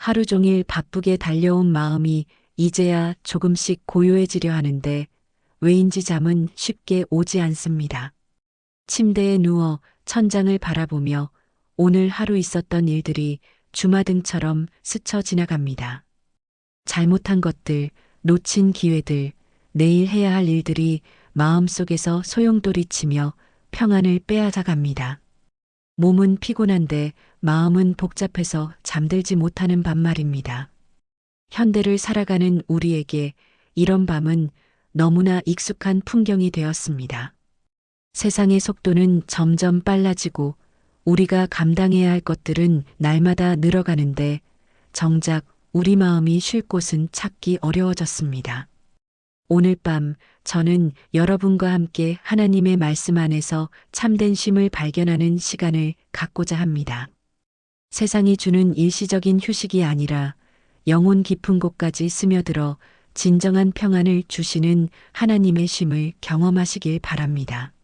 하루 종일 바쁘게 달려온 마음이 이제야 조금씩 고요해지려 하는데 왜인지 잠은 쉽게 오지 않습니다. 침대에 누워 천장을 바라보며 오늘 하루 있었던 일들이 주마등처럼 스쳐 지나갑니다. 잘못한 것들, 놓친 기회들, 내일 해야 할 일들이 마음속에서 소용돌이치며 평안을 빼앗아 갑니다. 몸은 피곤한데 마음은 복잡해서 잠들지 못하는 밤 말입니다. 현대를 살아가는 우리에게 이런 밤은 너무나 익숙한 풍경이 되었습니다. 세상의 속도는 점점 빨라지고 우리가 감당해야 할 것들은 날마다 늘어가는데 정작 우리 마음이 쉴 곳은 찾기 어려워졌습니다. 오늘 밤 저는 여러분과 함께 하나님의 말씀 안에서 참된 쉼을 발견하는 시간을 갖고자 합니다. 세상이 주는 일시적인 휴식이 아니라 영혼 깊은 곳까지 스며들어 진정한 평안을 주시는 하나님의 쉼을 경험하시길 바랍니다.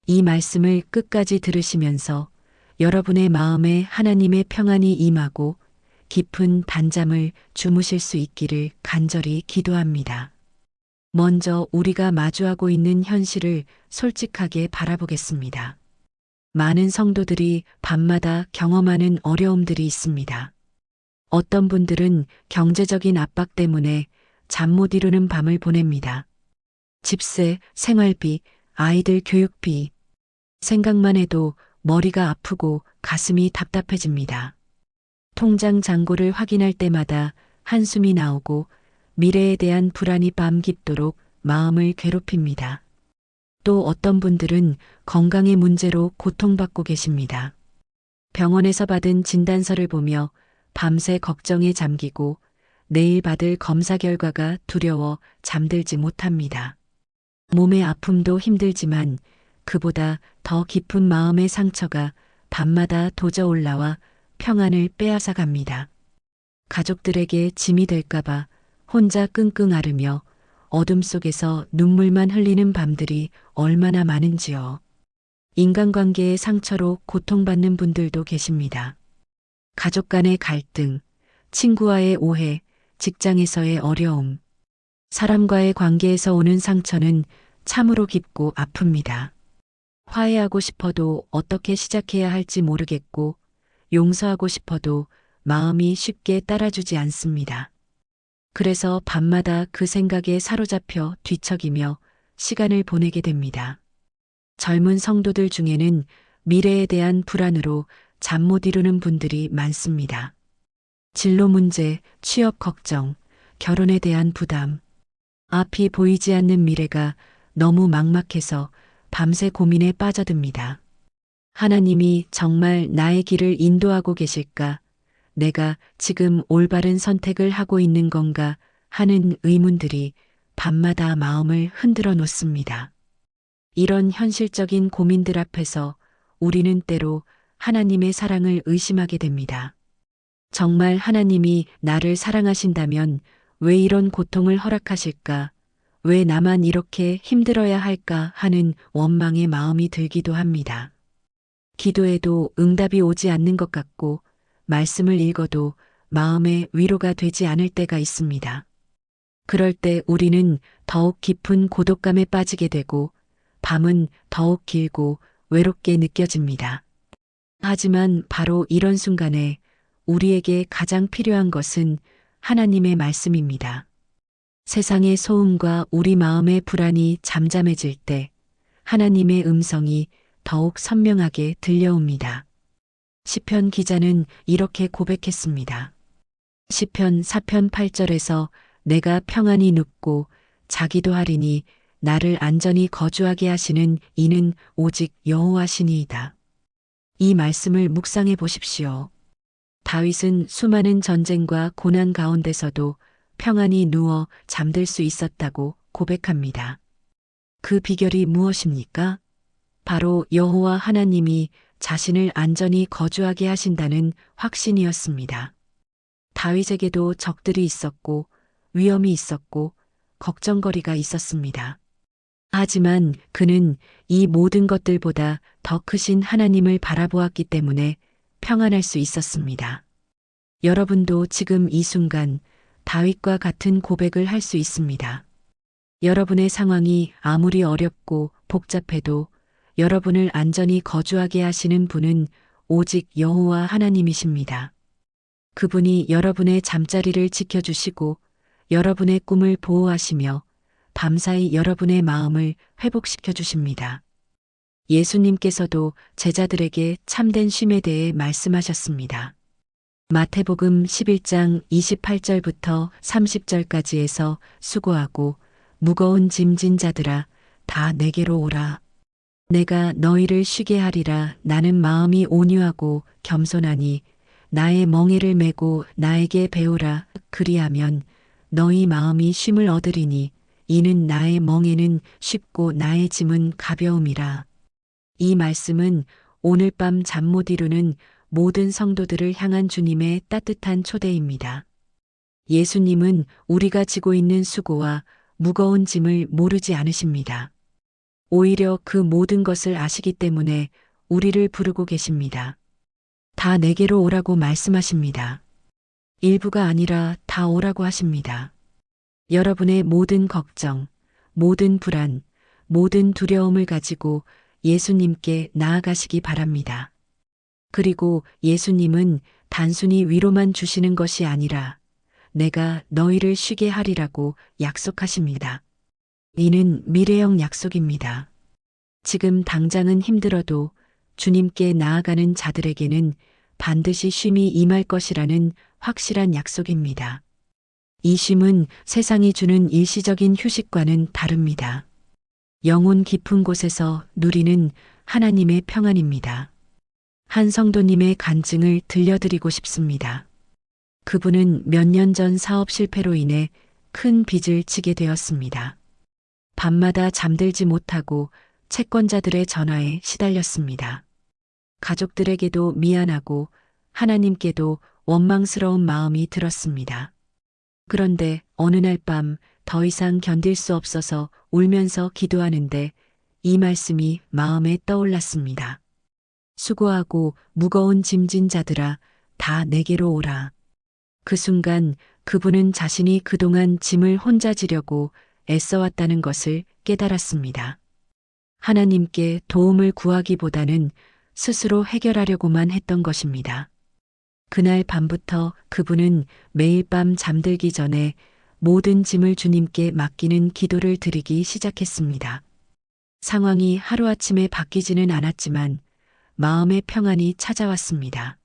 이 말씀을 끝까지 들으시면서 여러분의 마음에 하나님의 평안이 임하고 깊은 단잠을 주무실 수 있기를 간절히 기도합니다. 먼저 우리가 마주하고 있는 현실을 솔직하게 바라보겠습니다. 많은 성도들이 밤마다 경험하는 어려움들이 있습니다. 어떤 분들은 경제적인 압박 때문에 잠 못 이루는 밤을 보냅니다. 집세, 생활비, 아이들 교육비. 생각만 해도 머리가 아프고 가슴이 답답해집니다. 통장 잔고를 확인할 때마다 한숨이 나오고 미래에 대한 불안이 밤 깊도록 마음을 괴롭힙니다. 또 어떤 분들은 건강의 문제로 고통받고 계십니다. 병원에서 받은 진단서를 보며 밤새 걱정에 잠기고 내일 받을 검사 결과가 두려워 잠들지 못합니다. 몸의 아픔도 힘들지만 그보다 더 깊은 마음의 상처가 밤마다 돋아 올라와 평안을 빼앗아 갑니다. 가족들에게 짐이 될까봐 혼자 끙끙 앓으며 어둠 속에서 눈물만 흘리는 밤들이 얼마나 많은지요. 인간관계의 상처로 고통받는 분들도 계십니다. 가족 간의 갈등, 친구와의 오해, 직장에서의 어려움, 사람과의 관계에서 오는 상처는 참으로 깊고 아픕니다. 화해하고 싶어도 어떻게 시작해야 할지 모르겠고 용서하고 싶어도 마음이 쉽게 따라주지 않습니다. 그래서 밤마다 그 생각에 사로잡혀 뒤척이며 시간을 보내게 됩니다. 젊은 성도들 중에는 미래에 대한 불안으로 잠 못 이루는 분들이 많습니다. 진로 문제, 취업 걱정, 결혼에 대한 부담, 앞이 보이지 않는 미래가 너무 막막해서 밤새 고민에 빠져듭니다. 하나님이 정말 나의 길을 인도하고 계실까? 내가 지금 올바른 선택을 하고 있는 건가? 하는 의문들이 밤마다 마음을 흔들어 놓습니다. 이런 현실적인 고민들 앞에서 우리는 때로 하나님의 사랑을 의심하게 됩니다. 정말 하나님이 나를 사랑하신다면 왜 이런 고통을 허락하실까? 왜 나만 이렇게 힘들어야 할까? 하는 원망의 마음이 들기도 합니다. 기도해도 응답이 오지 않는 것 같고 말씀을 읽어도 마음에 위로가 되지 않을 때가 있습니다. 그럴 때 우리는 더욱 깊은 고독감에 빠지게 되고 밤은 더욱 길고 외롭게 느껴집니다. 하지만 바로 이런 순간에 우리에게 가장 필요한 것은 하나님의 말씀입니다. 세상의 소음과 우리 마음의 불안이 잠잠해질 때 하나님의 음성이 더욱 선명하게 들려옵니다. 시편 기자는 이렇게 고백했습니다. 시편 4편 8절에서 내가 평안히 눕고 자기도 하리니 나를 안전히 거주하게 하시는 이는 오직 여호와시니이다. 이 말씀을 묵상해 보십시오. 다윗은 수많은 전쟁과 고난 가운데서도 평안히 누워 잠들 수 있었다고 고백합니다. 그 비결이 무엇입니까? 바로 여호와 하나님이 자신을 안전히 거주하게 하신다는 확신이었습니다. 다윗에게도 적들이 있었고 위험이 있었고 걱정거리가 있었습니다. 하지만 그는 이 모든 것들보다 더 크신 하나님을 바라보았기 때문에 평안할 수 있었습니다. 여러분도 지금 이 순간 다윗과 같은 고백을 할 수 있습니다. 여러분의 상황이 아무리 어렵고 복잡해도 여러분을 안전히 거주하게 하시는 분은 오직 여호와 하나님이십니다. 그분이 여러분의 잠자리를 지켜주시고 여러분의 꿈을 보호하시며 밤사이 여러분의 마음을 회복시켜 주십니다. 예수님께서도 제자들에게 참된 쉼에 대해 말씀하셨습니다. 마태복음 11장 28절부터 30절까지에서 수고하고 무거운 짐진 자들아 다 내게로 오라. 내가 너희를 쉬게 하리라. 나는 마음이 온유하고 겸손하니 나의 멍에를 메고 나에게 배우라. 그리하면 너희 마음이 쉼을 얻으리니 이는 나의 멍에는 쉽고 나의 짐은 가벼움이라. 이 말씀은 오늘 밤 잠 못 이루는 모든 성도들을 향한 주님의 따뜻한 초대입니다. 예수님은 우리가 지고 있는 수고와 무거운 짐을 모르지 않으십니다. 오히려 그 모든 것을 아시기 때문에 우리를 부르고 계십니다. 다 내게로 오라고 말씀하십니다. 일부가 아니라 다 오라고 하십니다. 여러분의 모든 걱정, 모든 불안, 모든 두려움을 가지고 예수님께 나아가시기 바랍니다. 그리고 예수님은 단순히 위로만 주시는 것이 아니라 내가 너희를 쉬게 하리라고 약속하십니다. 이는 미래형 약속입니다. 지금 당장은 힘들어도 주님께 나아가는 자들에게는 반드시 쉼이 임할 것이라는 확실한 약속입니다. 이 쉼은 세상이 주는 일시적인 휴식과는 다릅니다. 영혼 깊은 곳에서 누리는 하나님의 평안입니다. 한 성도님의 간증을 들려드리고 싶습니다. 그분은 몇 년 전 사업 실패로 인해 큰 빚을 지게 되었습니다. 밤마다 잠들지 못하고 채권자들의 전화에 시달렸습니다. 가족들에게도 미안하고 하나님께도 원망스러운 마음이 들었습니다. 그런데 어느 날 밤 더 이상 견딜 수 없어서 울면서 기도하는데 이 말씀이 마음에 떠올랐습니다. 수고하고 무거운 짐진 자들아 다 내게로 오라. 그 순간 그분은 자신이 그동안 짐을 혼자 지려고 애써왔다는 것을 깨달았습니다. 하나님께 도움을 구하기보다는 스스로 해결하려고만 했던 것입니다. 그날 밤부터 그분은 매일 밤 잠들기 전에 모든 짐을 주님께 맡기는 기도를 드리기 시작했습니다. 상황이 하루아침에 바뀌지는 않았지만 마음의 평안이 찾아왔습니다.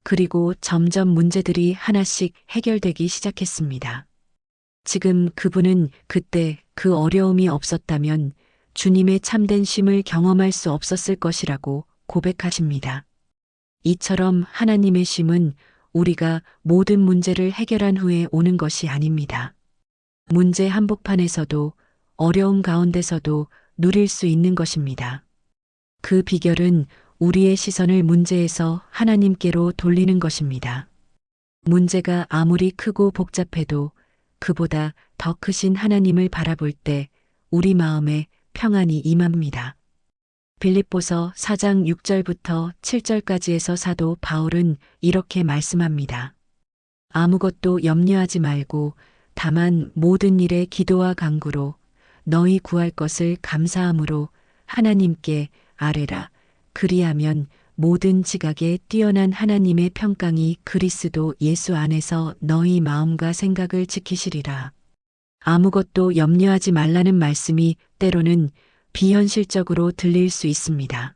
그리고 점점 문제들이 하나씩 해결되기 시작했습니다. 지금 그분은 그때 그 어려움이 없었다면 주님의 참된 쉼을 경험할 수 없었을 것이라고 고백하십니다. 이처럼 하나님의 쉼은 우리가 모든 문제를 해결한 후에 오는 것이 아닙니다. 문제 한복판에서도 어려움 가운데서도 누릴 수 있는 것입니다. 그 비결은 우리의 시선을 문제에서 하나님께로 돌리는 것입니다. 문제가 아무리 크고 복잡해도 그보다 더 크신 하나님을 바라볼 때 우리 마음에 평안이 임합니다. 빌립보서 4장 6절부터 7절까지에서 사도 바울은 이렇게 말씀합니다. 아무것도 염려하지 말고 다만 모든 일에 기도와 간구로 너희 구할 것을 감사함으로 하나님께 아뢰라. 그리하면 모든 지각에 뛰어난 하나님의 평강이 그리스도 예수 안에서 너희 마음과 생각을 지키시리라. 아무것도 염려하지 말라는 말씀이 때로는 비현실적으로 들릴 수 있습니다.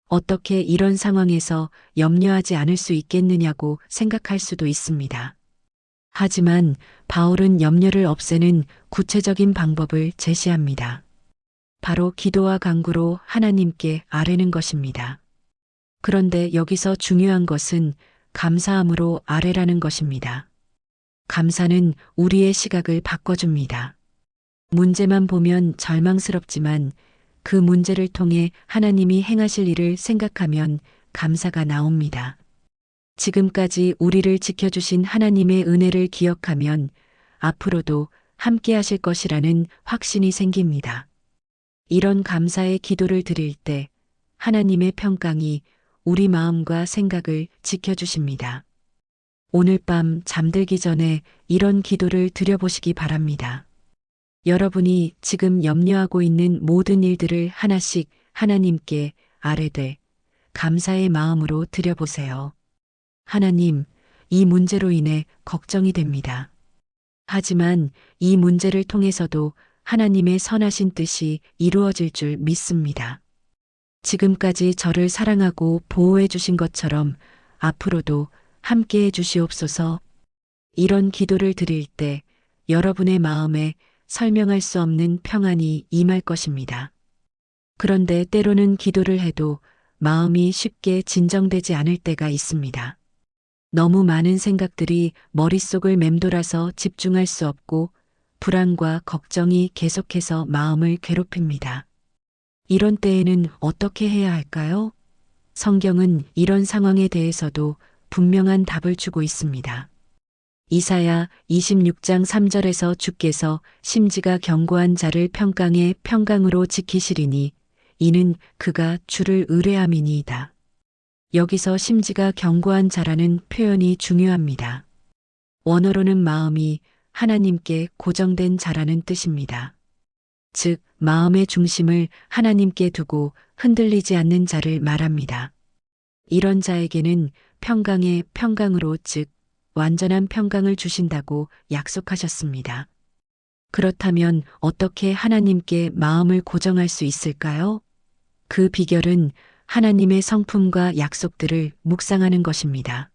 어떻게 이런 상황에서 염려하지 않을 수 있겠느냐고 생각할 수도 있습니다. 하지만 바울은 염려를 없애는 구체적인 방법을 제시합니다. 바로 기도와 간구로 하나님께 아뢰는 것입니다. 그런데 여기서 중요한 것은 감사함으로 아뢰라는 것입니다. 감사는 우리의 시각을 바꿔줍니다. 문제만 보면 절망스럽지만 그 문제를 통해 하나님이 행하실 일을 생각하면 감사가 나옵니다. 지금까지 우리를 지켜주신 하나님의 은혜를 기억하면 앞으로도 함께 하실 것이라는 확신이 생깁니다. 이런 감사의 기도를 드릴 때 하나님의 평강이 우리 마음과 생각을 지켜주십니다. 오늘 밤 잠들기 전에 이런 기도를 드려보시기 바랍니다. 여러분이 지금 염려하고 있는 모든 일들을 하나씩 하나님께 아뢰되 감사의 마음으로 드려보세요. 하나님, 이 문제로 인해 걱정이 됩니다. 하지만 이 문제를 통해서도 하나님의 선하신 뜻이 이루어질 줄 믿습니다. 지금까지 저를 사랑하고 보호해 주신 것처럼 앞으로도 함께 해 주시옵소서. 이런 기도를 드릴 때 여러분의 마음에 설명할 수 없는 평안이 임할 것입니다. 그런데 때로는 기도를 해도 마음이 쉽게 진정되지 않을 때가 있습니다. 너무 많은 생각들이 머릿속을 맴돌아서 집중할 수 없고 불안과 걱정이 계속해서 마음을 괴롭힙니다. 이런 때에는 어떻게 해야 할까요? 성경은 이런 상황에 대해서도 분명한 답을 주고 있습니다. 이사야 26장 3절에서 주께서 심지가 견고한 자를 평강의 평강으로 지키시리니 이는 그가 주를 의뢰함이니이다. 여기서 심지가 견고한 자라는 표현이 중요합니다. 원어로는 마음이 하나님께 고정된 자라는 뜻입니다. 즉, 마음의 중심을 하나님께 두고 흔들리지 않는 자를 말합니다. 이런 자에게는 평강의 평강으로 즉, 완전한 평강을 주신다고 약속하셨습니다. 그렇다면 어떻게 하나님께 마음을 고정할 수 있을까요? 그 비결은 하나님의 성품과 약속들을 묵상하는 것입니다.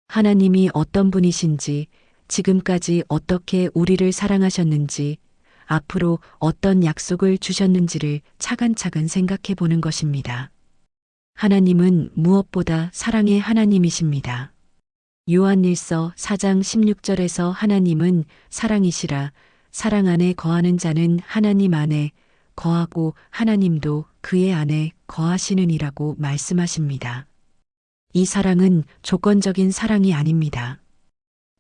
하나님이 어떤 분이신지, 지금까지 어떻게 우리를 사랑하셨는지, 앞으로 어떤 약속을 주셨는지를 차근차근 생각해 보는 것입니다. 하나님은 무엇보다 사랑의 하나님이십니다. 요한일서 4장 16절에서 하나님은 사랑이시라 사랑 안에 거하는 자는 하나님 안에 거하고 하나님도 그의 안에 거하시느니라고 말씀하십니다. 이 사랑은 조건적인 사랑이 아닙니다.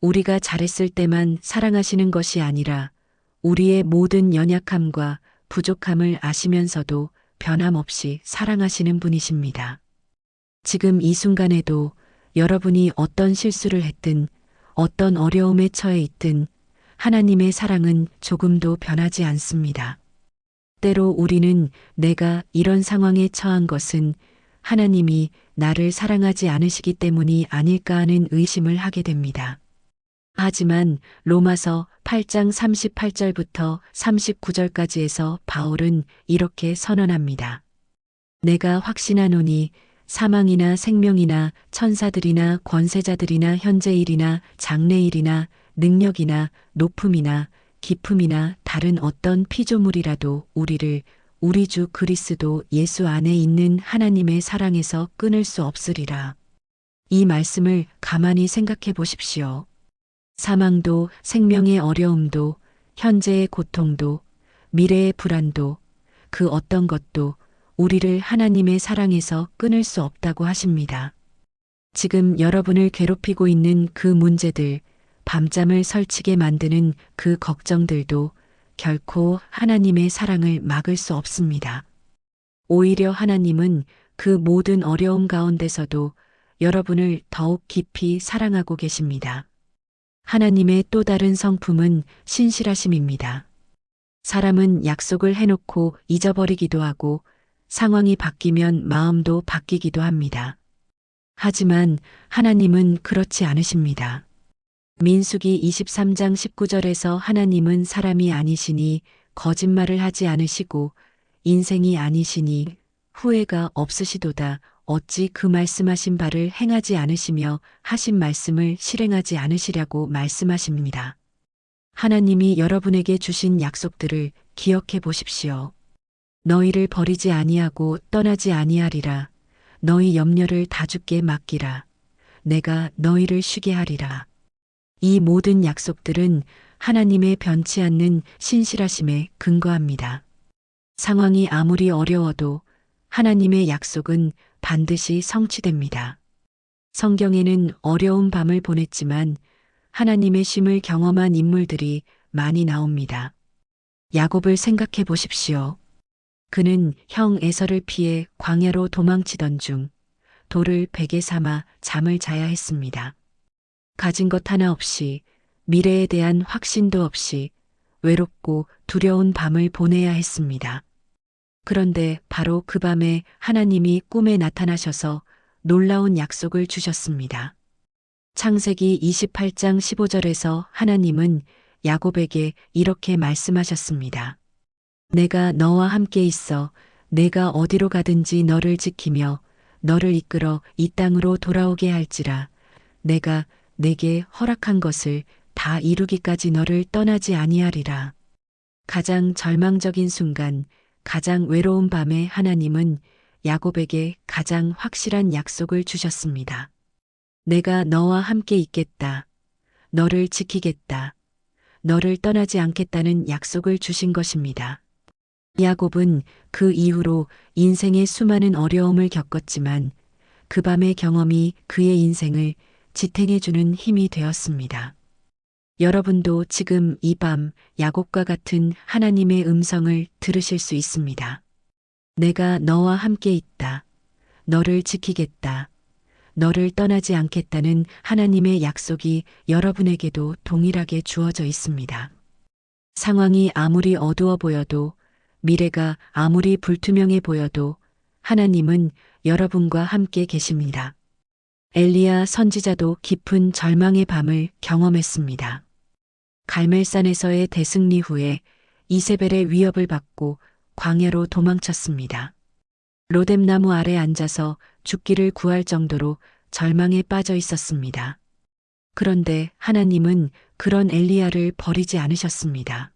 우리가 잘했을 때만 사랑하시는 것이 아니라 우리의 모든 연약함과 부족함을 아시면서도 변함없이 사랑하시는 분이십니다. 지금 이 순간에도 여러분이 어떤 실수를 했든 어떤 어려움에 처해 있든 하나님의 사랑은 조금도 변하지 않습니다. 때로 우리는 내가 이런 상황에 처한 것은 하나님이 나를 사랑하지 않으시기 때문이 아닐까 하는 의심을 하게 됩니다. 하지만 로마서 8장 38절부터 39절까지에서 바울은 이렇게 선언합니다. 내가 확신하노니 사망이나 생명이나 천사들이나 권세자들이나 현재일이나 장래일이나 능력이나 높음이나 깊음이나 다른 어떤 피조물이라도 우리를 우리 주 그리스도 예수 안에 있는 하나님의 사랑에서 끊을 수 없으리라. 이 말씀을 가만히 생각해 보십시오. 사망도 생명의 어려움도 현재의 고통도 미래의 불안도 그 어떤 것도 우리를 하나님의 사랑에서 끊을 수 없다고 하십니다. 지금 여러분을 괴롭히고 있는 그 문제들, 밤잠을 설치게 만드는 그 걱정들도 결코 하나님의 사랑을 막을 수 없습니다. 오히려 하나님은 그 모든 어려움 가운데서도 여러분을 더욱 깊이 사랑하고 계십니다. 하나님의 또 다른 성품은 신실하심입니다. 사람은 약속을 해놓고 잊어버리기도 하고 상황이 바뀌면 마음도 바뀌기도 합니다. 하지만 하나님은 그렇지 않으십니다. 민수기 23장 19절에서 하나님은 사람이 아니시니 거짓말을 하지 않으시고 인생이 아니시니 후회가 없으시도다. 어찌 그 말씀하신 바를 행하지 않으시며 하신 말씀을 실행하지 않으시려고 말씀하십니다. 하나님이 여러분에게 주신 약속들을 기억해 보십시오. 너희를 버리지 아니하고 떠나지 아니하리라. 너희 염려를 다 주께 맡기라. 내가 너희를 쉬게 하리라. 이 모든 약속들은 하나님의 변치 않는 신실하심에 근거합니다. 상황이 아무리 어려워도 하나님의 약속은 반드시 성취됩니다. 성경에는 어려운 밤을 보냈지만 하나님의 쉼을 경험한 인물들이 많이 나옵니다. 야곱을 생각해 보십시오. 그는 형 에서를 피해 광야로 도망치던 중 돌을 베개 삼아 잠을 자야 했습니다. 가진 것 하나 없이, 미래에 대한 확신도 없이 외롭고 두려운 밤을 보내야 했습니다. 그런데 바로 그 밤에 하나님이 꿈에 나타나셔서 놀라운 약속을 주셨습니다. 창세기 28장 15절에서 하나님은 야곱에게 이렇게 말씀하셨습니다. 내가 너와 함께 있어 내가 어디로 가든지 너를 지키며 너를 이끌어 이 땅으로 돌아오게 할지라. 내가 내게 허락한 것을 다 이루기까지 너를 떠나지 아니하리라. 가장 절망적인 순간, 가장 외로운 밤에 하나님은 야곱에게 가장 확실한 약속을 주셨습니다. 내가 너와 함께 있겠다. 너를 지키겠다. 너를 떠나지 않겠다는 약속을 주신 것입니다. 야곱은 그 이후로 인생의 수많은 어려움을 겪었지만 그 밤의 경험이 그의 인생을 지탱해주는 힘이 되었습니다. 여러분도 지금 이 밤 야곱과 같은 하나님의 음성을 들으실 수 있습니다. 내가 너와 함께 있다. 너를 지키겠다. 너를 떠나지 않겠다는 하나님의 약속이 여러분에게도 동일하게 주어져 있습니다. 상황이 아무리 어두워 보여도, 미래가 아무리 불투명해 보여도 하나님은 여러분과 함께 계십니다. 엘리야 선지자도 깊은 절망의 밤을 경험했습니다. 갈멜산에서의 대승리 후에 이세벨의 위협을 받고 광야로 도망쳤습니다. 로뎀나무 아래 앉아서 죽기를 구할 정도로 절망에 빠져 있었습니다. 그런데 하나님은 그런 엘리야를 버리지 않으셨습니다.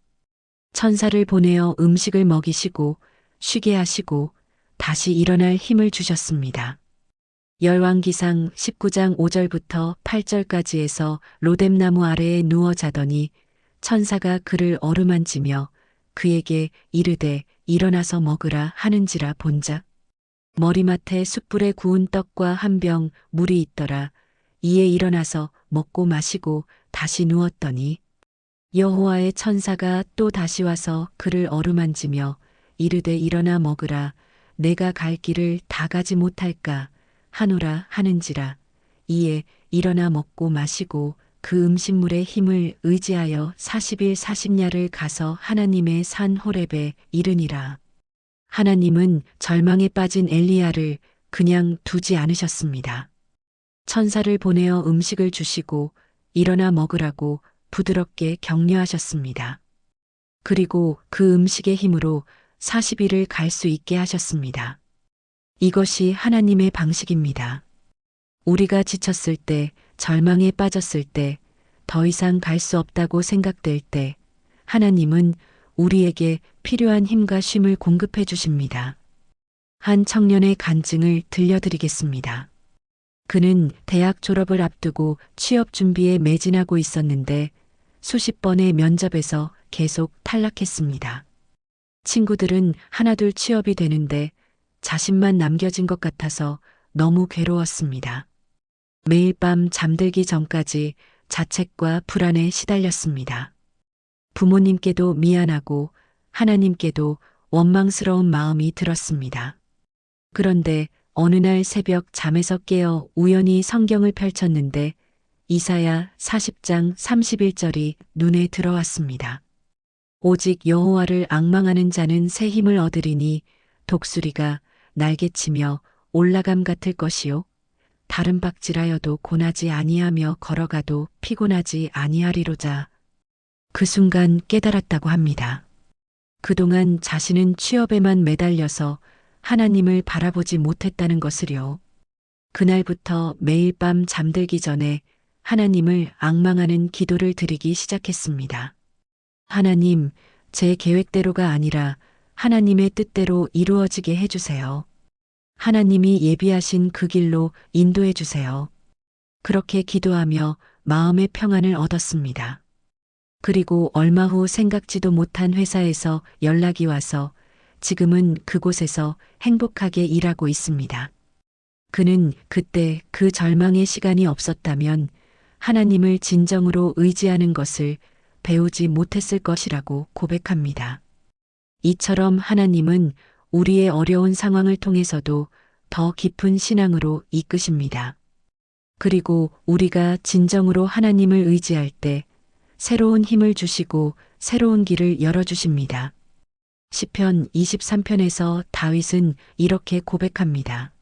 천사를 보내어 음식을 먹이시고 쉬게 하시고 다시 일어날 힘을 주셨습니다. 열왕기상 19장 5절부터 8절까지에서 로뎀나무 아래에 누워 자더니 천사가 그를 어루만지며 그에게 이르되 일어나서 먹으라 하는지라 본즉 머리맡에 숯불에 구운 떡과 한 병 물이 있더라. 이에 일어나서 먹고 마시고 다시 누웠더니 여호와의 천사가 또 다시 와서 그를 어루만지며 이르되 일어나 먹으라. 내가 갈 길을 다 가지 못할까 하노라 하는지라. 이에 일어나 먹고 마시고 그 음식물의 힘을 의지하여 40일 40야를 가서 하나님의 산 호렙에 이르니라. 하나님은 절망에 빠진 엘리야를 그냥 두지 않으셨습니다. 천사를 보내어 음식을 주시고 일어나 먹으라고 부드럽게 격려하셨습니다. 그리고 그 음식의 힘으로 40일을 갈 수 있게 하셨습니다. 이것이 하나님의 방식입니다. 우리가 지쳤을 때, 절망에 빠졌을 때, 더 이상 갈 수 없다고 생각될 때, 하나님은 우리에게 필요한 힘과 쉼을 공급해 주십니다. 한 청년의 간증을 들려드리겠습니다. 그는 대학 졸업을 앞두고 취업 준비에 매진하고 있었는데 수십 번의 면접에서 계속 탈락했습니다. 친구들은 하나둘 취업이 되는데 자신만 남겨진 것 같아서 너무 괴로웠습니다. 매일 밤 잠들기 전까지 자책과 불안에 시달렸습니다. 부모님께도 미안하고 하나님께도 원망스러운 마음이 들었습니다. 그런데 어느 날 새벽 잠에서 깨어 우연히 성경을 펼쳤는데 이사야 40장 31절이 눈에 들어왔습니다. 오직 여호와를 앙망하는 자는 새 힘을 얻으리니 독수리가 날개치며 올라감 같을 것이요 다른 박질하여도 고나지 아니하며 걸어가도 피곤하지 아니하리로자. 그 순간 깨달았다고 합니다. 그동안 자신은 취업에만 매달려서 하나님을 바라보지 못했다는 것을요. 그날부터 매일 밤 잠들기 전에 하나님을 앙망하는 기도를 드리기 시작했습니다. 하나님, 제 계획대로가 아니라 하나님의 뜻대로 이루어지게 해주세요. 하나님이 예비하신 그 길로 인도해 주세요. 그렇게 기도하며 마음의 평안을 얻었습니다. 그리고 얼마 후 생각지도 못한 회사에서 연락이 와서 지금은 그곳에서 행복하게 일하고 있습니다. 그는 그때 그 절망의 시간이 없었다면 하나님을 진정으로 의지하는 것을 배우지 못했을 것이라고 고백합니다. 이처럼 하나님은 우리의 어려운 상황을 통해서도 더 깊은 신앙으로 이끄십니다. 그리고 우리가 진정으로 하나님을 의지할 때 새로운 힘을 주시고 새로운 길을 열어주십니다. 시편 23편에서 다윗은 이렇게 고백합니다.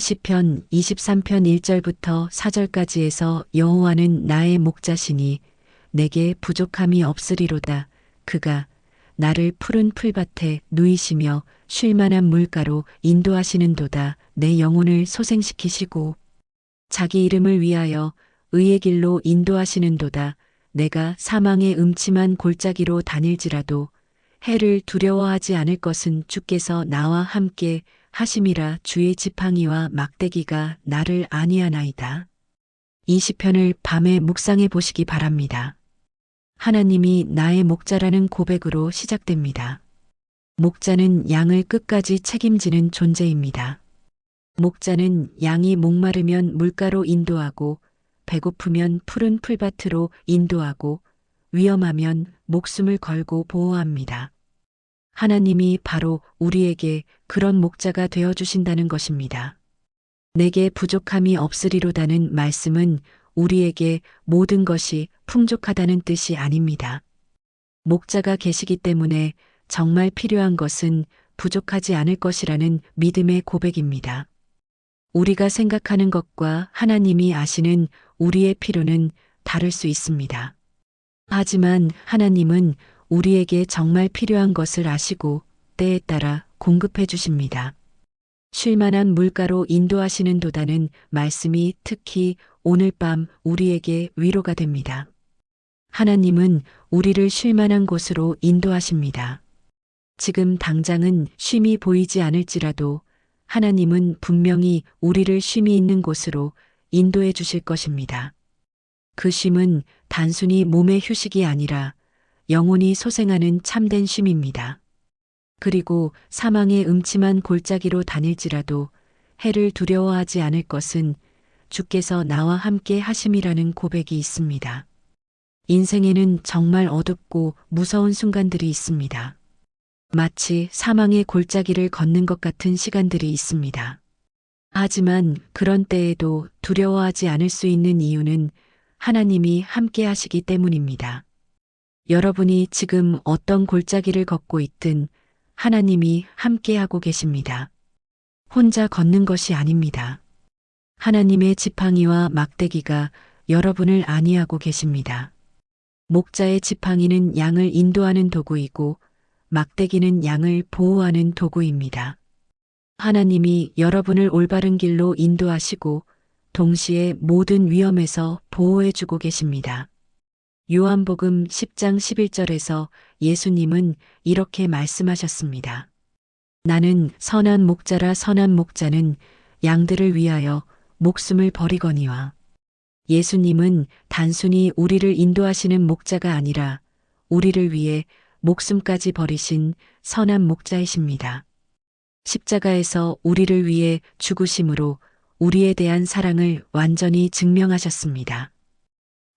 시편 23편 1절부터 4절까지에서 여호와는 나의 목자시니 내게 부족함이 없으리로다. 그가 나를 푸른 풀밭에 누이시며 쉴 만한 물가로 인도하시는도다. 내 영혼을 소생시키시고 자기 이름을 위하여 의의 길로 인도하시는도다. 내가 사망의 음침한 골짜기로 다닐지라도 해를 두려워하지 않을 것은 주께서 나와 함께 하심이라. 주의 지팡이와 막대기가 나를 안위하나이다. 이 시편을 밤에 묵상해 보시기 바랍니다. 하나님이 나의 목자라는 고백으로 시작됩니다. 목자는 양을 끝까지 책임지는 존재입니다. 목자는 양이 목마르면 물가로 인도하고 배고프면 푸른 풀밭으로 인도하고 위험하면 목숨을 걸고 보호합니다. 하나님이 바로 우리에게 그런 목자가 되어 주신다는 것입니다. 내게 부족함이 없으리로다는 말씀은 우리에게 모든 것이 풍족하다는 뜻이 아닙니다. 목자가 계시기 때문에 정말 필요한 것은 부족하지 않을 것이라는 믿음의 고백입니다. 우리가 생각하는 것과 하나님이 아시는 우리의 필요는 다를 수 있습니다. 하지만 하나님은 우리에게 정말 필요한 것을 아시고 때에 따라 공급해 주십니다. 쉴 만한 물가로 인도하시는 도다는 말씀이 특히 오늘 밤 우리에게 위로가 됩니다. 하나님은 우리를 쉴 만한 곳으로 인도하십니다. 지금 당장은 쉼이 보이지 않을지라도 하나님은 분명히 우리를 쉼이 있는 곳으로 인도해 주실 것입니다. 그 쉼은 단순히 몸의 휴식이 아니라 영혼이 소생하는 참된 쉼입니다. 그리고 사망의 음침한 골짜기로 다닐지라도 해를 두려워하지 않을 것은 주께서 나와 함께 하심이라는 고백이 있습니다. 인생에는 정말 어둡고 무서운 순간들이 있습니다. 마치 사망의 골짜기를 걷는 것 같은 시간들이 있습니다. 하지만 그런 때에도 두려워하지 않을 수 있는 이유는 하나님이 함께 하시기 때문입니다. 여러분이 지금 어떤 골짜기를 걷고 있든 하나님이 함께하고 계십니다. 혼자 걷는 것이 아닙니다. 하나님의 지팡이와 막대기가 여러분을 안위하고 계십니다. 목자의 지팡이는 양을 인도하는 도구이고 막대기는 양을 보호하는 도구입니다. 하나님이 여러분을 올바른 길로 인도하시고 동시에 모든 위험에서 보호해주고 계십니다. 요한복음 10장 11절에서 예수님은 이렇게 말씀하셨습니다. 나는 선한 목자라. 선한 목자는 양들을 위하여 목숨을 버리거니와. 예수님은 단순히 우리를 인도하시는 목자가 아니라 우리를 위해 목숨까지 버리신 선한 목자이십니다. 십자가에서 우리를 위해 죽으심으로 우리에 대한 사랑을 완전히 증명하셨습니다.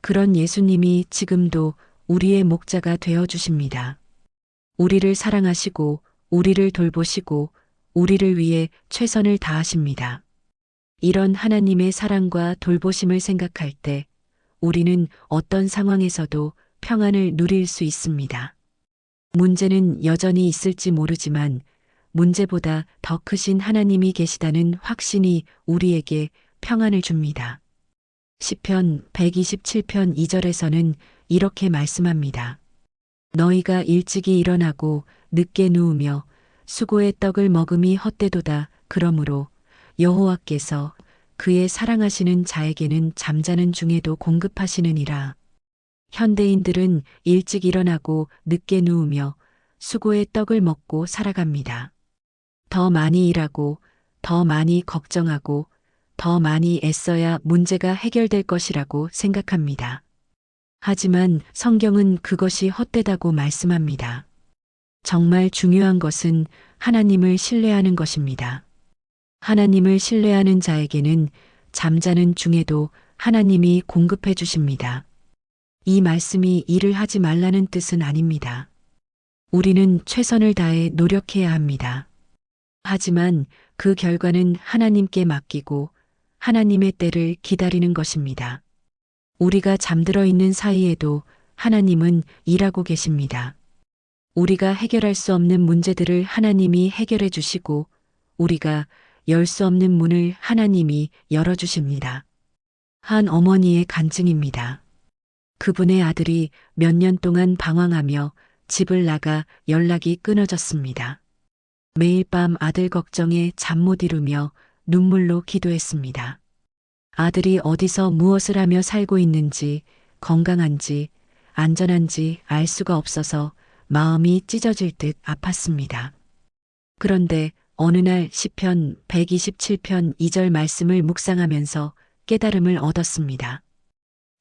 그런 예수님이 지금도 우리의 목자가 되어 주십니다. 우리를 사랑하시고 우리를 돌보시고 우리를 위해 최선을 다하십니다. 이런 하나님의 사랑과 돌보심을 생각할 때 우리는 어떤 상황에서도 평안을 누릴 수 있습니다. 문제는 여전히 있을지 모르지만 문제보다 더 크신 하나님이 계시다는 확신이 우리에게 평안을 줍니다. 시편 127편 2절에서는 이렇게 말씀합니다. 너희가 일찍이 일어나고 늦게 누우며 수고의 떡을 먹음이 헛되도다. 그러므로 여호와께서 그의 사랑하시는 자에게는 잠자는 중에도 공급하시느니라. 현대인들은 일찍 일어나고 늦게 누우며 수고의 떡을 먹고 살아갑니다. 더 많이 일하고 더 많이 걱정하고 더 많이 애써야 문제가 해결될 것이라고 생각합니다. 하지만 성경은 그것이 헛되다고 말씀합니다. 정말 중요한 것은 하나님을 신뢰하는 것입니다. 하나님을 신뢰하는 자에게는 잠자는 중에도 하나님이 공급해 주십니다. 이 말씀이 일을 하지 말라는 뜻은 아닙니다. 우리는 최선을 다해 노력해야 합니다. 하지만 그 결과는 하나님께 맡기고 하나님의 때를 기다리는 것입니다. 우리가 잠들어 있는 사이에도 하나님은 일하고 계십니다. 우리가 해결할 수 없는 문제들을 하나님이 해결해 주시고 우리가 열 수 없는 문을 하나님이 열어주십니다. 한 어머니의 간증입니다. 그분의 아들이 몇 년 동안 방황하며 집을 나가 연락이 끊어졌습니다. 매일 밤 아들 걱정에 잠 못 이루며 눈물로 기도했습니다. 아들이 어디서 무엇을 하며 살고 있는지, 건강한지, 안전한지 알 수가 없어서 마음이 찢어질 듯 아팠습니다. 그런데 어느 날 시편 127편 2절 말씀을 묵상하면서 깨달음을 얻었습니다.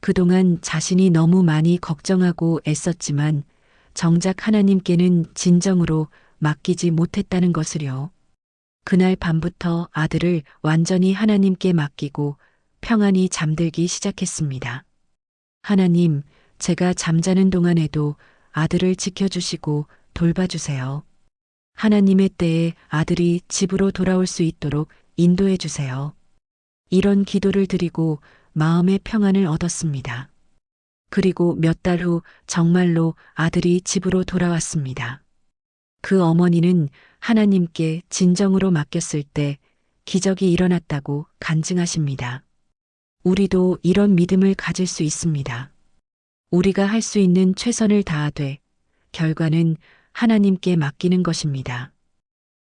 그동안 자신이 너무 많이 걱정하고 애썼지만 정작 하나님께는 진정으로 맡기지 못했다는 것을요. 그날 밤부터 아들을 완전히 하나님께 맡기고 평안히 잠들기 시작했습니다. 하나님, 제가 잠자는 동안에도 아들을 지켜주시고 돌봐주세요. 하나님의 때에 아들이 집으로 돌아올 수 있도록 인도해 주세요. 이런 기도를 드리고 마음의 평안을 얻었습니다. 그리고 몇 달 후 정말로 아들이 집으로 돌아왔습니다. 그 어머니는 하나님께 진정으로 맡겼을 때 기적이 일어났다고 간증하십니다. 우리도 이런 믿음을 가질 수 있습니다. 우리가 할 수 있는 최선을 다하되 결과는 하나님께 맡기는 것입니다.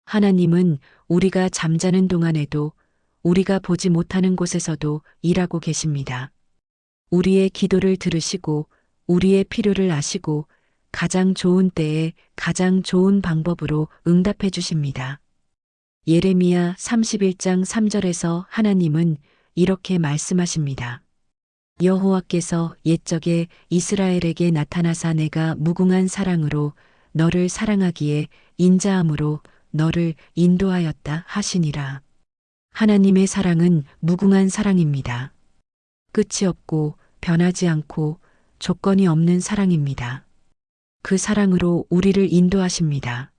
하나님은 우리가 잠자는 동안에도 우리가 보지 못하는 곳에서도 일하고 계십니다. 우리의 기도를 들으시고 우리의 필요를 아시고 가장 좋은 때에 가장 좋은 방법으로 응답해 주십니다. 예레미야 31장 3절에서 하나님은 이렇게 말씀하십니다. 여호와께서 옛적에 이스라엘에게 나타나사 내가 무궁한 사랑으로 너를 사랑하기에 인자함으로 너를 인도하였다 하시니라. 하나님의 사랑은 무궁한 사랑입니다. 끝이 없고 변하지 않고 조건이 없는 사랑입니다. 그 사랑으로 우리를 인도하십니다.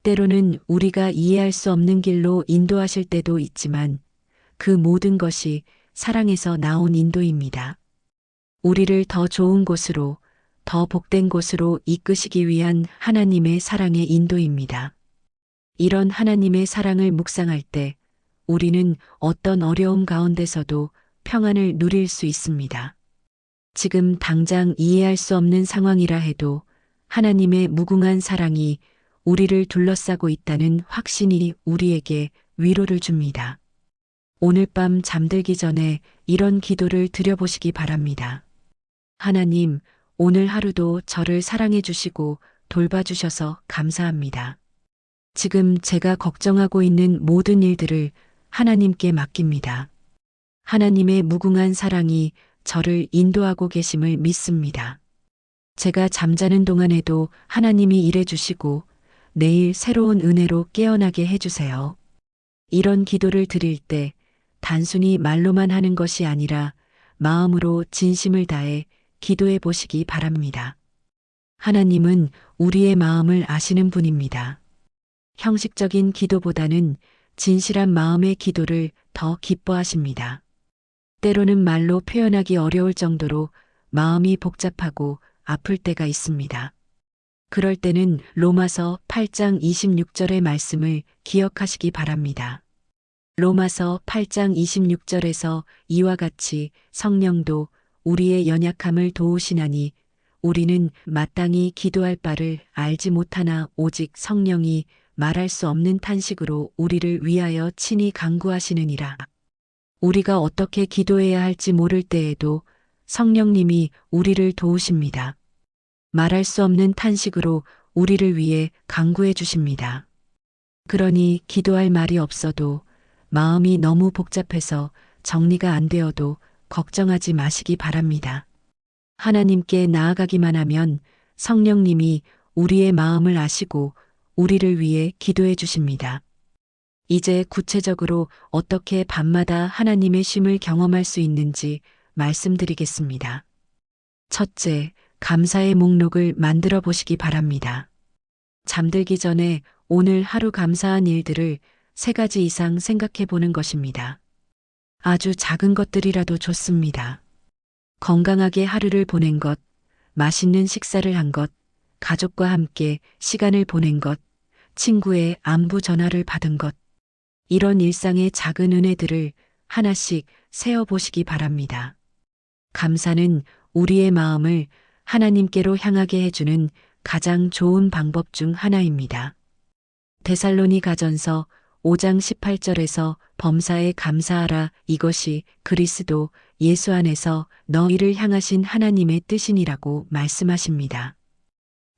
때로는 우리가 이해할 수 없는 길로 인도하실 때도 있지만 그 모든 것이 사랑에서 나온 인도입니다. 우리를 더 좋은 곳으로, 더 복된 곳으로 이끄시기 위한 하나님의 사랑의 인도입니다. 이런 하나님의 사랑을 묵상할 때 우리는 어떤 어려움 가운데서도 평안을 누릴 수 있습니다. 지금 당장 이해할 수 없는 상황이라 해도 하나님의 무궁한 사랑이 우리를 둘러싸고 있다는 확신이 우리에게 위로를 줍니다. 오늘 밤 잠들기 전에 이런 기도를 드려보시기 바랍니다. 하나님, 오늘 하루도 저를 사랑해 주시고 돌봐주셔서 감사합니다. 지금 제가 걱정하고 있는 모든 일들을 하나님께 맡깁니다. 하나님의 무궁한 사랑이 저를 인도하고 계심을 믿습니다. 제가 잠자는 동안에도 하나님이 일해 주시고 내일 새로운 은혜로 깨어나게 해주세요. 이런 기도를 드릴 때 단순히 말로만 하는 것이 아니라 마음으로 진심을 다해 기도해 보시기 바랍니다. 하나님은 우리의 마음을 아시는 분입니다. 형식적인 기도보다는 진실한 마음의 기도를 더 기뻐하십니다. 때로는 말로 표현하기 어려울 정도로 마음이 복잡하고 아플 때가 있습니다. 그럴 때는 로마서 8장 26절의 말씀을 기억하시기 바랍니다. 로마서 8장 26절에서 이와 같이 성령도 우리의 연약함을 도우시나니 우리는 마땅히 기도할 바를 알지 못하나 오직 성령이 말할 수 없는 탄식으로 우리를 위하여 친히 간구하시느니라. 우리가 어떻게 기도해야 할지 모를 때에도 성령님이 우리를 도우십니다. 말할 수 없는 탄식으로 우리를 위해 간구해 주십니다. 그러니 기도할 말이 없어도 마음이 너무 복잡해서 정리가 안 되어도 걱정하지 마시기 바랍니다. 하나님께 나아가기만 하면 성령님이 우리의 마음을 아시고 우리를 위해 기도해 주십니다. 이제 구체적으로 어떻게 밤마다 하나님의 쉼을 경험할 수 있는지 말씀드리겠습니다. 첫째, 감사의 목록을 만들어 보시기 바랍니다. 잠들기 전에 오늘 하루 감사한 일들을 3가지 이상 생각해 보는 것입니다. 아주 작은 것들이라도 좋습니다. 건강하게 하루를 보낸 것, 맛있는 식사를 한 것, 가족과 함께 시간을 보낸 것, 친구의 안부 전화를 받은 것, 이런 일상의 작은 은혜들을 하나씩 세어보시기 바랍니다. 감사는 우리의 마음을 하나님께로 향하게 해주는 가장 좋은 방법 중 하나입니다. 데살로니가전서 5장 18절에서 범사에 감사하라, 이것이 그리스도 예수 안에서 너희를 향하신 하나님의 뜻이니라고 말씀하십니다.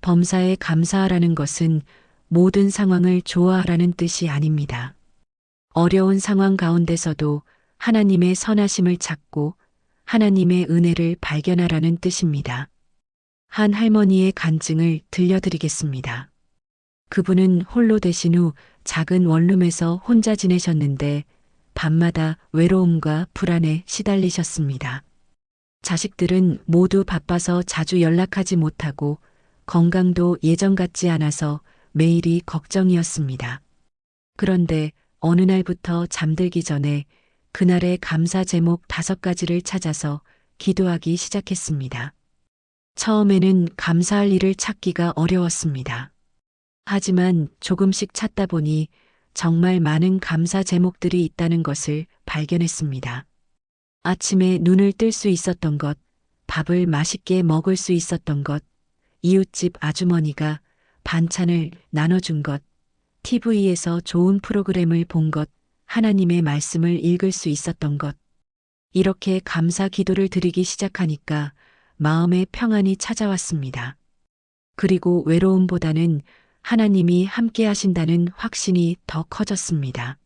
범사에 감사하라는 것은 모든 상황을 좋아하라는 뜻이 아닙니다. 어려운 상황 가운데서도 하나님의 선하심을 찾고 하나님의 은혜를 발견하라는 뜻입니다. 한 할머니의 간증을 들려드리겠습니다. 그분은 홀로 되신 후 작은 원룸에서 혼자 지내셨는데 밤마다 외로움과 불안에 시달리셨습니다. 자식들은 모두 바빠서 자주 연락하지 못하고 건강도 예전 같지 않아서 매일이 걱정이었습니다. 그런데 어느 날부터 잠들기 전에 그날의 감사 제목 5가지를 찾아서 기도하기 시작했습니다. 처음에는 감사할 일을 찾기가 어려웠습니다. 하지만 조금씩 찾다 보니 정말 많은 감사 제목들이 있다는 것을 발견했습니다. 아침에 눈을 뜰 수 있었던 것, 밥을 맛있게 먹을 수 있었던 것, 이웃집 아주머니가 반찬을 나눠준 것, TV에서 좋은 프로그램을 본 것, 하나님의 말씀을 읽을 수 있었던 것. 이렇게 감사 기도를 드리기 시작하니까 마음의 평안이 찾아왔습니다. 그리고 외로움보다는 하나님이 함께 하신다는 확신이 더 커졌습니다.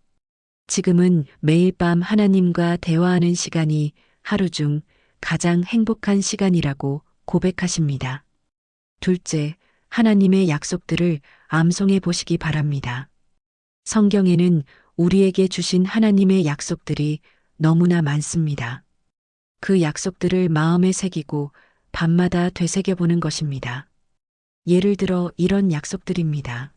지금은 매일 밤 하나님과 대화하는 시간이 하루 중 가장 행복한 시간이라고 고백하십니다. 둘째, 하나님의 약속들을 암송해 보시기 바랍니다. 성경에는 우리에게 주신 하나님의 약속들이 너무나 많습니다. 그 약속들을 마음에 새기고 밤마다 되새겨 보는 것입니다. 예를 들어 이런 약속들입니다.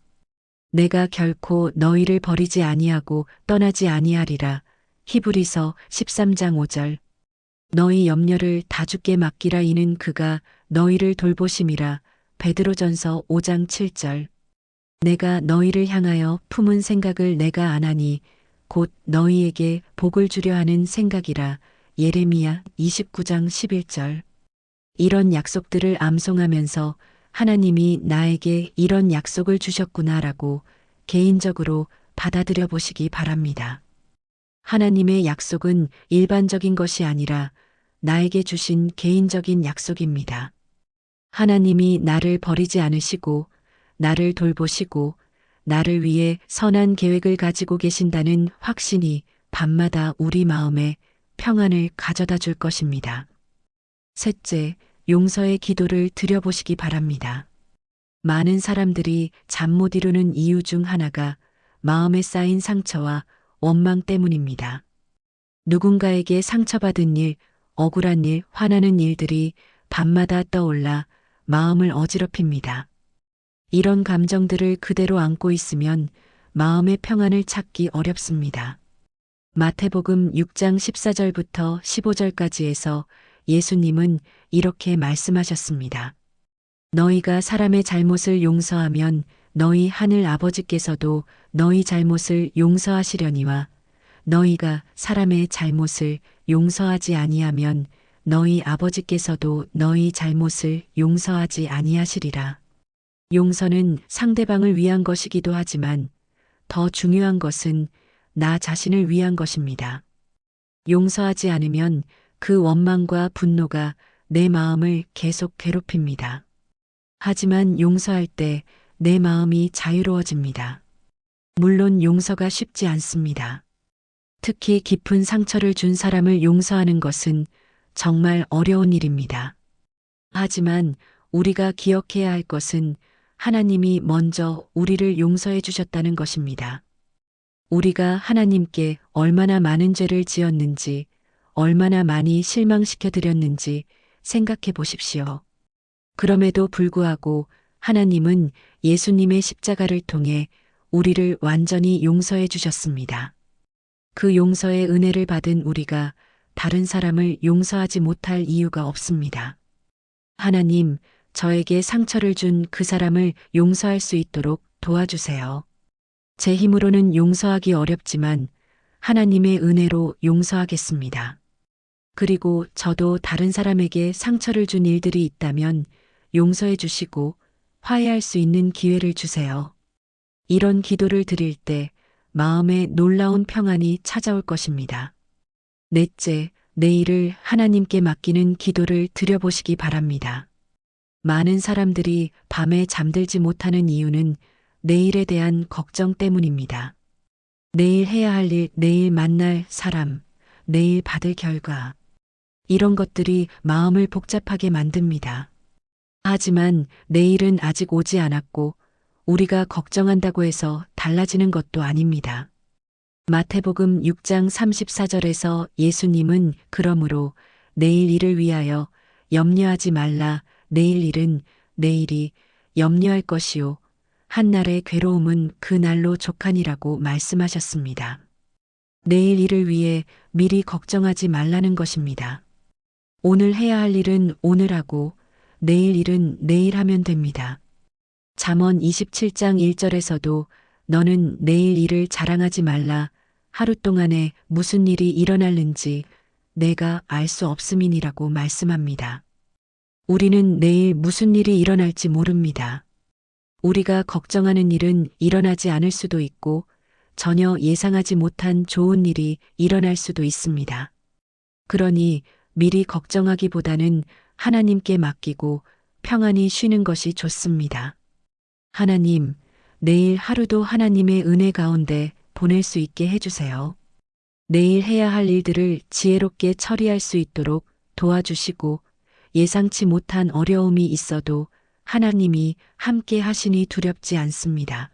내가 결코 너희를 버리지 아니하고 떠나지 아니하리라. 히브리서 13장 5절. 너희 염려를 다 주께 맡기라, 이는 그가 너희를 돌보심이라. 베드로전서 5장 7절. 내가 너희를 향하여 품은 생각을 내가 아나니 곧 너희에게 복을 주려 하는 생각이라. 예레미야 29장 11절. 이런 약속들을 암송하면서 하나님이 나에게 이런 약속을 주셨구나라고 개인적으로 받아들여 보시기 바랍니다. 하나님의 약속은 일반적인 것이 아니라 나에게 주신 개인적인 약속입니다. 하나님이 나를 버리지 않으시고 나를 돌보시고 나를 위해 선한 계획을 가지고 계신다는 확신이 밤마다 우리 마음에 평안을 가져다 줄 것입니다. 셋째, 용서의 기도를 드려보시기 바랍니다. 많은 사람들이 잠 못 이루는 이유 중 하나가 마음에 쌓인 상처와 원망 때문입니다. 누군가에게 상처받은 일, 억울한 일, 화나는 일들이 밤마다 떠올라 마음을 어지럽힙니다. 이런 감정들을 그대로 안고 있으면 마음의 평안을 찾기 어렵습니다. 마태복음 6장 14절부터 15절까지에서 예수님은 이렇게 말씀하셨습니다. 너희가 사람의 잘못을 용서하면 너희 하늘 아버지께서도 너희 잘못을 용서하시려니와 너희가 사람의 잘못을 용서하지 아니하면 너희 아버지께서도 너희 잘못을 용서하지 아니하시리라. 용서는 상대방을 위한 것이기도 하지만 더 중요한 것은 나 자신을 위한 것입니다. 용서하지 않으면 그 원망과 분노가 내 마음을 계속 괴롭힙니다. 하지만 용서할 때 내 마음이 자유로워집니다. 물론 용서가 쉽지 않습니다. 특히 깊은 상처를 준 사람을 용서하는 것은 정말 어려운 일입니다. 하지만 우리가 기억해야 할 것은 하나님이 먼저 우리를 용서해 주셨다는 것입니다. 우리가 하나님께 얼마나 많은 죄를 지었는지, 얼마나 많이 실망시켜 드렸는지 생각해 보십시오. 그럼에도 불구하고 하나님은 예수님의 십자가를 통해 우리를 완전히 용서해 주셨습니다. 그 용서의 은혜를 받은 우리가 다른 사람을 용서하지 못할 이유가 없습니다. 하나님, 저에게 상처를 준 그 사람을 용서할 수 있도록 도와주세요. 제 힘으로는 용서하기 어렵지만 하나님의 은혜로 용서하겠습니다. 그리고 저도 다른 사람에게 상처를 준 일들이 있다면 용서해 주시고 화해할 수 있는 기회를 주세요. 이런 기도를 드릴 때 마음에 놀라운 평안이 찾아올 것입니다. 넷째, 내일을 하나님께 맡기는 기도를 드려보시기 바랍니다. 많은 사람들이 밤에 잠들지 못하는 이유는 내일에 대한 걱정 때문입니다. 내일 해야 할 일, 내일 만날 사람, 내일 받을 결과. 이런 것들이 마음을 복잡하게 만듭니다. 하지만 내일은 아직 오지 않았고 우리가 걱정한다고 해서 달라지는 것도 아닙니다. 마태복음 6장 34절에서 예수님은 그러므로 내일 일을 위하여 염려하지 말라. 내일 일은 내일이 염려할 것이요. 한날의 괴로움은 그 날로 족하니라고 말씀하셨습니다. 내일 일을 위해 미리 걱정하지 말라는 것입니다. 오늘 해야 할 일은 오늘 하고 내일 일은 내일 하면 됩니다. 잠언 27장 1절에서도 너는 내일 일을 자랑하지 말라. 하루 동안에 무슨 일이 일어날는지 내가 알 수 없음이니라고 말씀합니다. 우리는 내일 무슨 일이 일어날지 모릅니다. 우리가 걱정하는 일은 일어나지 않을 수도 있고 전혀 예상하지 못한 좋은 일이 일어날 수도 있습니다. 그러니 미리 걱정하기보다는 하나님께 맡기고 평안히 쉬는 것이 좋습니다. 하나님, 내일 하루도 하나님의 은혜 가운데 보낼 수 있게 해주세요. 내일 해야 할 일들을 지혜롭게 처리할 수 있도록 도와주시고 예상치 못한 어려움이 있어도 하나님이 함께 하시니 두렵지 않습니다.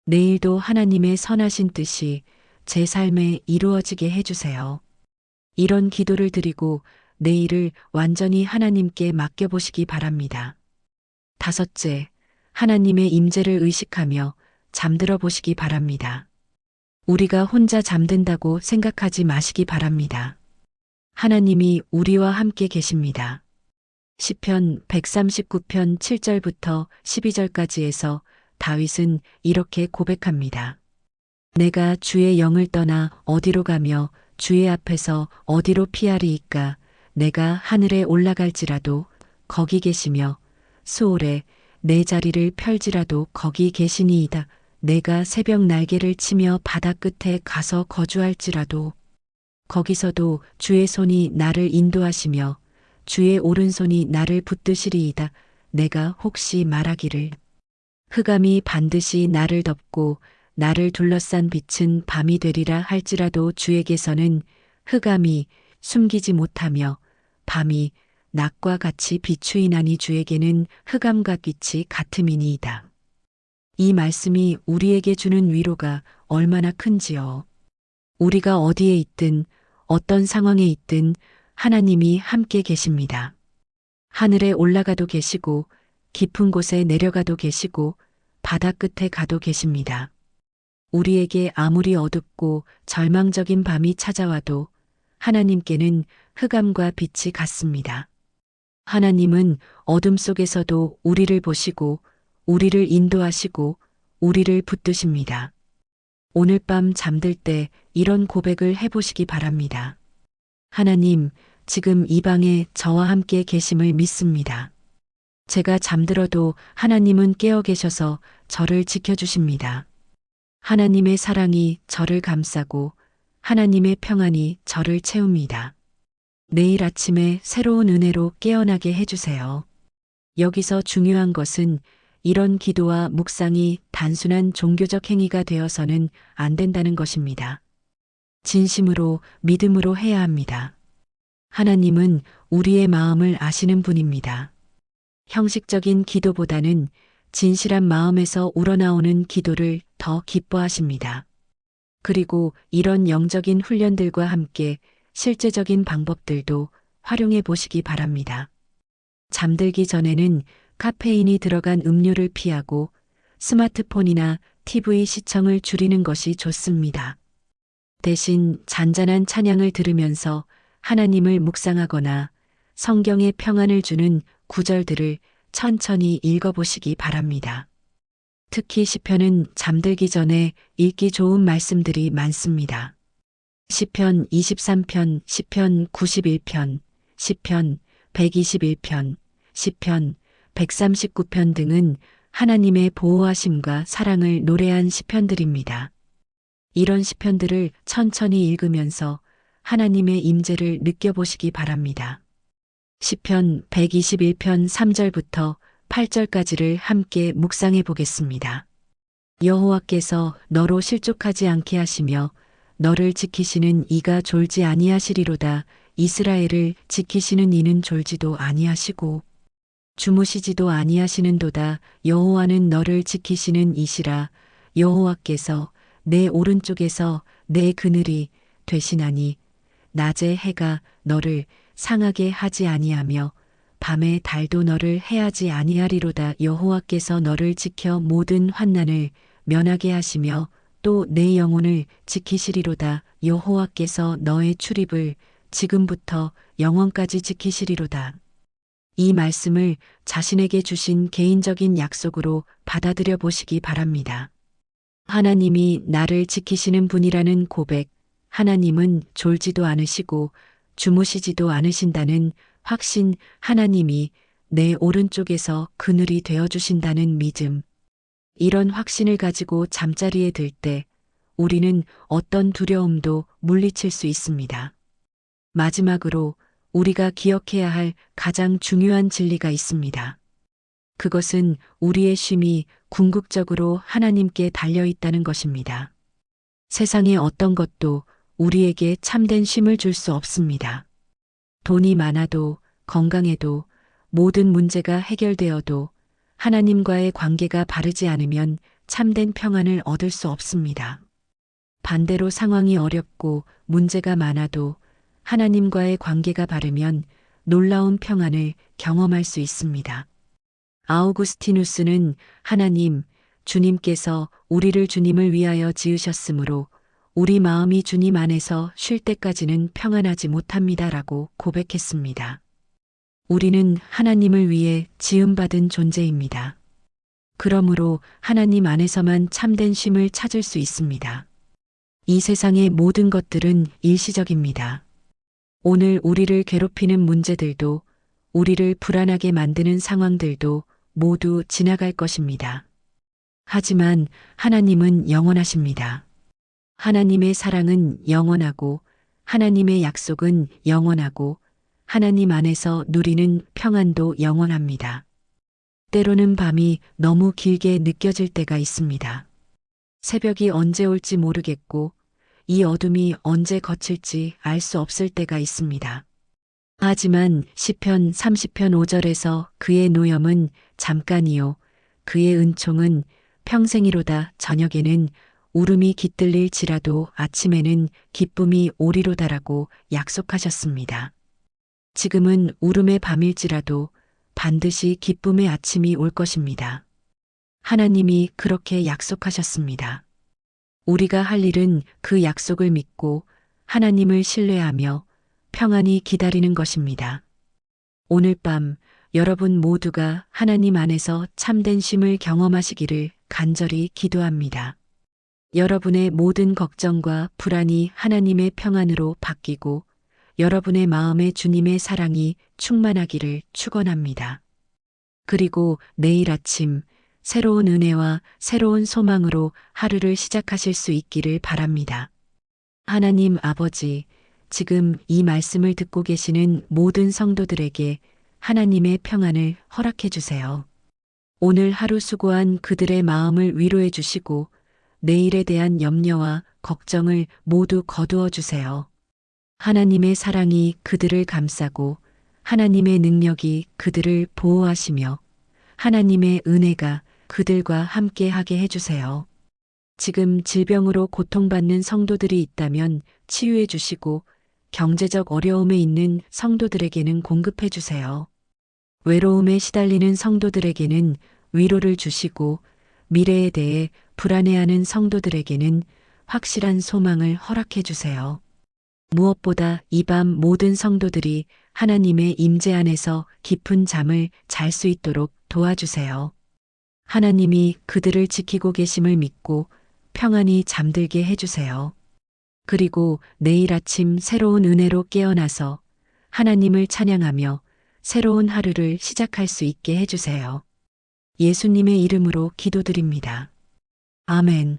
내일도 하나님의 선하신 뜻이 제 삶에 이루어지게 해주세요. 이런 기도를 드리고 내일을 완전히 하나님께 맡겨보시기 바랍니다. 다섯째, 하나님의 임재를 의식하며 잠들어 보시기 바랍니다. 우리가 혼자 잠든다고 생각하지 마시기 바랍니다. 하나님이 우리와 함께 계십니다. 시편 139편 7절부터 12절까지에서 다윗은 이렇게 고백합니다. 내가 주의 영을 떠나 어디로 가며 주의 앞에서 어디로 피하리이까. 내가 하늘에 올라갈지라도 거기 계시며 수월에 내 자리를 펼지라도 거기 계시니이다. 내가 새벽 날개를 치며 바다 끝에 가서 거주할지라도 거기서도 주의 손이 나를 인도하시며 주의 오른손이 나를 붙드시리이다. 내가 혹시 말하기를 흑암이 반드시 나를 덮고 나를 둘러싼 빛은 밤이 되리라 할지라도 주에게서는 흑암이 숨기지 못하며 밤이 낮과 같이 비추이나니 주에게는 흑암과 빛이 같음이니이다. 이 말씀이 우리에게 주는 위로가 얼마나 큰지요. 우리가 어디에 있든 어떤 상황에 있든 하나님이 함께 계십니다. 하늘에 올라가도 계시고 깊은 곳에 내려가도 계시고 바다 끝에 가도 계십니다. 우리에게 아무리 어둡고 절망적인 밤이 찾아와도 하나님께는 흑암과 빛이 같습니다. 하나님은 어둠 속에서도 우리를 보시고 우리를 인도하시고 우리를 붙드십니다. 오늘 밤 잠들 때 이런 고백을 해보시기 바랍니다. 하나님, 지금 이 방에 저와 함께 계심을 믿습니다. 제가 잠들어도 하나님은 깨어 계셔서 저를 지켜주십니다. 하나님의 사랑이 저를 감싸고 하나님의 평안이 저를 채웁니다. 내일 아침에 새로운 은혜로 깨어나게 해주세요. 여기서 중요한 것은 이런 기도와 묵상이 단순한 종교적 행위가 되어서는 안 된다는 것입니다. 진심으로 믿음으로 해야 합니다. 하나님은 우리의 마음을 아시는 분입니다. 형식적인 기도보다는 진실한 마음에서 우러나오는 기도를 더 기뻐하십니다. 그리고 이런 영적인 훈련들과 함께 실제적인 방법들도 활용해 보시기 바랍니다. 잠들기 전에는 카페인이 들어간 음료를 피하고 스마트폰이나 TV 시청을 줄이는 것이 좋습니다. 대신 잔잔한 찬양을 들으면서 하나님을 묵상하거나 성경에 평안을 주는 구절들을 천천히 읽어보시기 바랍니다. 특히 시편은 잠들기 전에 읽기 좋은 말씀들이 많습니다. 시편 23편, 시편 91편, 시편 121편, 시편 139편 등은 하나님의 보호하심과 사랑을 노래한 시편들입니다. 이런 시편들을 천천히 읽으면서 하나님의 임재를 느껴보시기 바랍니다. 시편 121편 3절부터 8절까지를 함께 묵상해 보겠습니다. 여호와께서 너로 실족하지 않게 하시며 너를 지키시는 이가 졸지 아니하시리로다. 이스라엘을 지키시는 이는 졸지도 아니하시고 주무시지도 아니하시는도다. 여호와는 너를 지키시는 이시라. 여호와께서 내 오른쪽에서 내 그늘이 되시나니 낮에 해가 너를 상하게 하지 아니하며 밤에 달도 너를 해하지 아니하리로다. 여호와께서 너를 지켜 모든 환난을 면하게 하시며 또 내 영혼을 지키시리로다. 여호와께서 너의 출입을 지금부터 영원까지 지키시리로다. 이 말씀을 자신에게 주신 개인적인 약속으로 받아들여 보시기 바랍니다. 하나님이 나를 지키시는 분이라는 고백, 하나님은 졸지도 않으시고 주무시지도 않으신다는 확신, 하나님이 내 오른쪽에서 그늘이 되어주신다는 믿음. 이런 확신을 가지고 잠자리에 들 때 우리는 어떤 두려움도 물리칠 수 있습니다. 마지막으로 우리가 기억해야 할 가장 중요한 진리가 있습니다. 그것은 우리의 쉼이 궁극적으로 하나님께 달려 있다는 것입니다. 세상의 어떤 것도 우리에게 참된 쉼을 줄 수 없습니다. 돈이 많아도 건강해도 모든 문제가 해결되어도 하나님과의 관계가 바르지 않으면 참된 평안을 얻을 수 없습니다. 반대로 상황이 어렵고 문제가 많아도 하나님과의 관계가 바르면 놀라운 평안을 경험할 수 있습니다. 아우구스티누스는 하나님, 주님께서 우리를 주님을 위하여 지으셨으므로 우리 마음이 주님 안에서 쉴 때까지는 평안하지 못합니다라고 고백했습니다. 우리는 하나님을 위해 지음받은 존재입니다. 그러므로 하나님 안에서만 참된 쉼을 찾을 수 있습니다. 이 세상의 모든 것들은 일시적입니다. 오늘 우리를 괴롭히는 문제들도 우리를 불안하게 만드는 상황들도 모두 지나갈 것입니다. 하지만 하나님은 영원하십니다. 하나님의 사랑은 영원하고 하나님의 약속은 영원하고 하나님 안에서 누리는 평안도 영원합니다. 때로는 밤이 너무 길게 느껴질 때가 있습니다. 새벽이 언제 올지 모르겠고 이 어둠이 언제 거칠지 알 수 없을 때가 있습니다. 하지만 시편 30편 5절에서 그의 노염은 잠깐이요 그의 은총은 평생이로다. 저녁에는 울음이 깃들릴지라도 아침에는 기쁨이 오리로다라고 약속하셨습니다. 지금은 울음의 밤일지라도 반드시 기쁨의 아침이 올 것입니다. 하나님이 그렇게 약속하셨습니다. 우리가 할 일은 그 약속을 믿고 하나님을 신뢰하며 평안히 기다리는 것입니다. 오늘 밤 여러분 모두가 하나님 안에서 참된 쉼을 경험하시기를 간절히 기도합니다. 여러분의 모든 걱정과 불안이 하나님의 평안으로 바뀌고 여러분의 마음에 주님의 사랑이 충만하기를 축원합니다. 그리고 내일 아침 새로운 은혜와 새로운 소망으로 하루를 시작하실 수 있기를 바랍니다. 하나님 아버지, 지금 이 말씀을 듣고 계시는 모든 성도들에게 하나님의 평안을 허락해 주세요. 오늘 하루 수고한 그들의 마음을 위로해 주시고 내일에 대한 염려와 걱정을 모두 거두어 주세요. 하나님의 사랑이 그들을 감싸고 하나님의 능력이 그들을 보호하시며 하나님의 은혜가 그들과 함께하게 해주세요. 지금 질병으로 고통받는 성도들이 있다면 치유해 주시고 경제적 어려움에 있는 성도들에게는 공급해 주세요. 외로움에 시달리는 성도들에게는 위로를 주시고 미래에 대해 불안해하는 성도들에게는 확실한 소망을 허락해 주세요. 무엇보다 이 밤 모든 성도들이 하나님의 임재 안에서 깊은 잠을 잘 수 있도록 도와주세요. 하나님이 그들을 지키고 계심을 믿고 평안히 잠들게 해주세요. 그리고 내일 아침 새로운 은혜로 깨어나서 하나님을 찬양하며 새로운 하루를 시작할 수 있게 해주세요. 예수님의 이름으로 기도드립니다. 아멘.